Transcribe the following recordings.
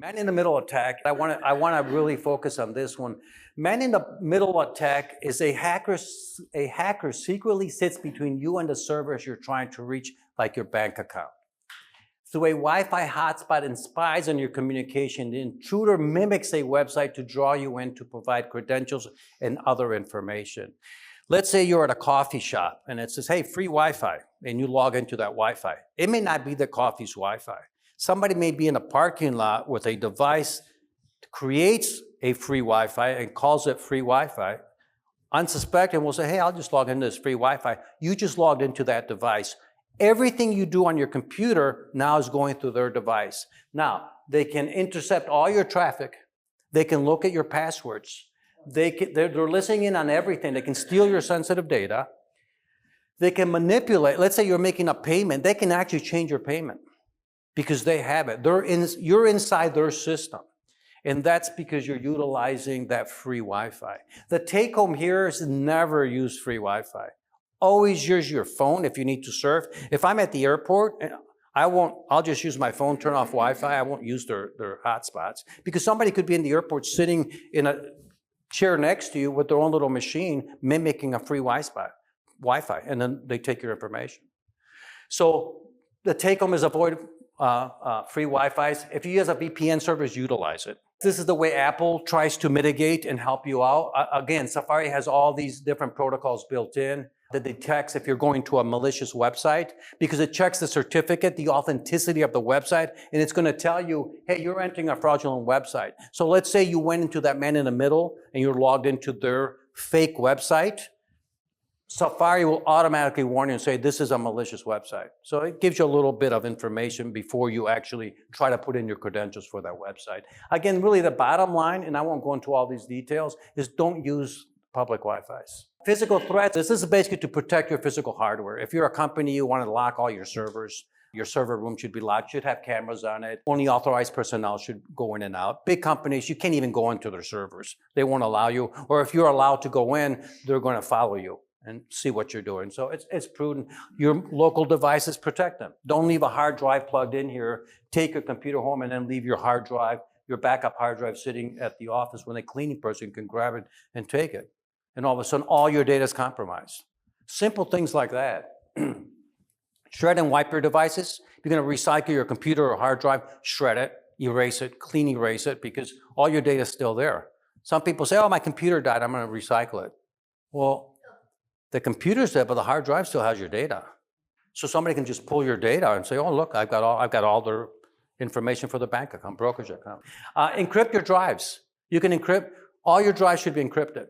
Man in the middle attack, I want to really focus on this one. Man in the middle attack is a hacker secretly sits between you and the servers you're trying to reach, like your bank account. Through a Wi-Fi hotspot and spies on your communication, the intruder mimics a website to draw you in to provide credentials and other information. Let's say you're at a coffee shop and it says, hey, free Wi-Fi, and you log into that Wi-Fi. It may not be the coffee's Wi-Fi. Somebody may be in a parking lot with a device, creates a free Wi-Fi and calls it free Wi-Fi, unsuspecting will say, hey, I'll just log into this free Wi-Fi. You just logged into that device. Everything you do on your computer now is going through their device. Now, they can intercept all your traffic. They can look at your passwords. They're listening in on everything. They can steal your sensitive data. They can manipulate. Let's say you're making a payment. They can actually change your payment because they have it. You're inside their system. And that's because you're utilizing that free Wi-Fi. The take home here is never use free Wi-Fi. Always use your phone if you need to surf. If I'm at the airport, I'll just use my phone, turn off Wi-Fi. I won't use their hotspots because somebody could be in the airport sitting in a chair next to you with their own little machine mimicking a free Wi-Fi, and then they take your information. So the take home is avoid free Wi-Fis. If you use a VPN service, utilize it. This is the way Apple tries to mitigate and help you out. Again, Safari has all these different protocols built in that detects if you're going to a malicious website because it checks the certificate, the authenticity of the website, and it's going to tell you, hey, you're entering a fraudulent website. So let's say you went into that man in the middle and you're logged into their fake website. Safari will automatically warn you and say, this is a malicious website. So it gives you a little bit of information before you actually try to put in your credentials for that website. Again, really the bottom line, and I won't go into all these details, is don't use public Wi-Fis. Physical threats, this is basically to protect your physical hardware. If you're a company, you want to lock all your servers. Your server room should be locked, should have cameras on it. Only authorized personnel should go in and out. Big companies, you can't even go into their servers. They won't allow you. Or if you're allowed to go in, they're going to follow you and see what you're doing. So it's prudent. Your local devices, protect them. Don't leave a hard drive plugged in here. Take your computer home and then leave your hard drive, your backup hard drive sitting at the office when a cleaning person can grab it and take it. And all of a sudden, all your data is compromised. Simple things like that. Shred and wipe your devices. If you're going to recycle your computer or hard drive, shred it, erase it, clean erase it, because all your data is still there. Some people say, oh, my computer died, I'm going to recycle it. Well, the computer's there, but the hard drive still has your data. So somebody can just pull your data and say, oh, look, I've got all their information for the bank account, brokerage account. Encrypt your drives. You can encrypt, all your drives should be encrypted,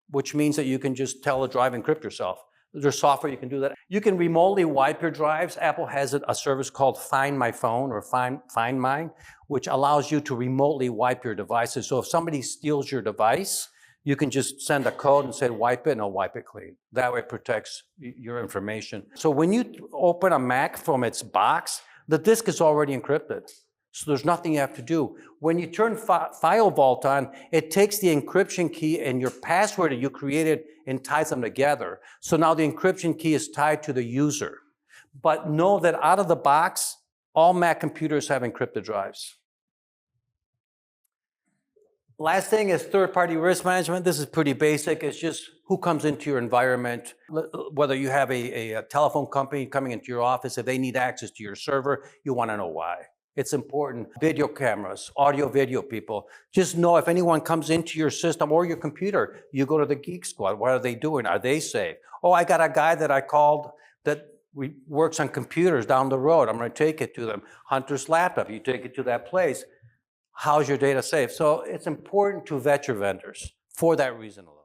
which means that you can just tell the drive, encrypt yourself. There's software you can do that. You can remotely wipe your drives. Apple has a service called Find My Phone or Find Mine, which allows you to remotely wipe your devices. So if somebody steals your device, you can just send a code and say, wipe it, and I'll wipe it clean. That way it protects your information. So when you open a Mac from its box, the disk is already encrypted. So there's nothing you have to do. When you turn File Vault on, it takes the encryption key and your password that you created and ties them together. So now the encryption key is tied to the user. But know that out of the box, all Mac computers have encrypted drives. Last thing is third-party risk management. This is pretty basic. It's just who comes into your environment. Whether you have a telephone company coming into your office, if they need access to your server, you want to know why. It's important. Video cameras, audio, video people. Just know if anyone comes into your system or your computer, you go to the Geek Squad. What are they doing? Are they safe? Oh, I got a guy that I called that works on computers down the road. I'm going to take it to them. Hunter's laptop, you take it to that place. How's your data safe? So it's important to vet your vendors for that reason alone.